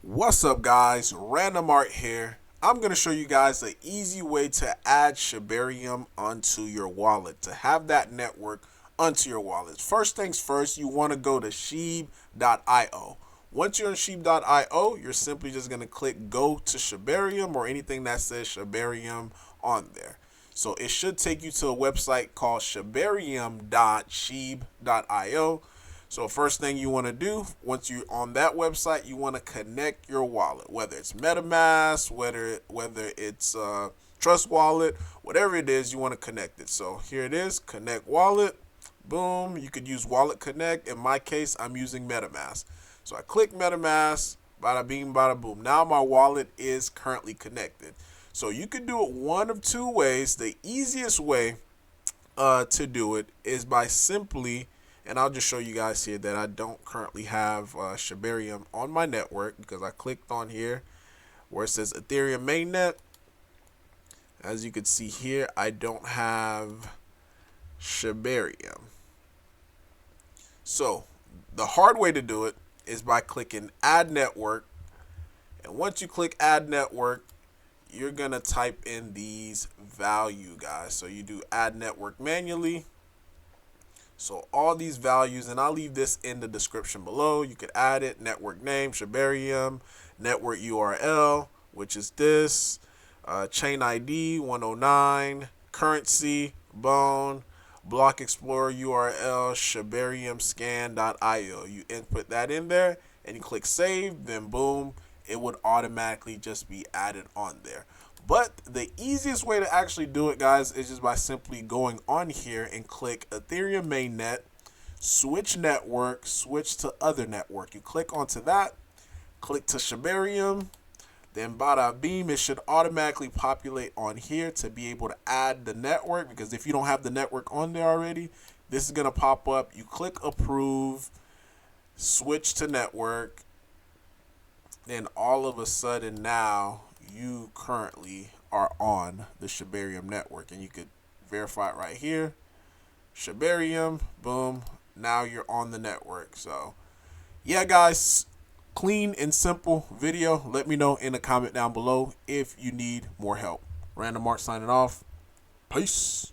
What's up, guys? Random Art here. I'm going to show you guys the easy way to add Shibarium onto your wallet, to have that network onto your wallet. First things first, you want to go to shib.io. Once you're on shib.io, you're simply just going to click go to Shibarium or anything that says Shibarium on there. So it should take you to a website called shibarium.shib.io. So first thing you want to do once you're on that website, you want to connect your wallet, whether it's MetaMask, whether it's Trust Wallet, whatever it is, you want to connect it. So here it is, connect wallet. Boom. You could use Wallet Connect. In my case, I'm using MetaMask. So I click MetaMask. Bada bing, bada boom. Now my wallet is currently connected. So you could do it one of two ways. The easiest way to do it is by simply, and I'll just show you guys here that I don't currently have Shibarium on my network because I clicked on here where it says Ethereum mainnet. As you can see here, I don't have Shibarium. So the hard way to do it is by clicking add network. And once you click add network, you're going to type in these value, guys. So you do add network manually. So all these values, and I'll leave this in the description below. You could add it, network name, Shibarium, network URL, which is this, chain ID 109, currency, bone, block explorer URL, shibariumscan.io. You input that in there and you click save, then boom, it would automatically just be added on there. But the easiest way to actually do it, guys, is just by simply going on here and click Ethereum mainnet, switch network, switch to other network. You click onto that, click to Shibarium, then bada beam, it should automatically populate on here to be able to add the network, because if you don't have the network on there already, this is going to pop up. You click approve, switch to network, then all of a sudden now you currently are on the Shibarium network, and you could verify it right here. Shibarium, boom, now you're on the network. So yeah, guys, clean and simple video. Let me know in a comment down below if you need more help. Random Art signing off. Peace.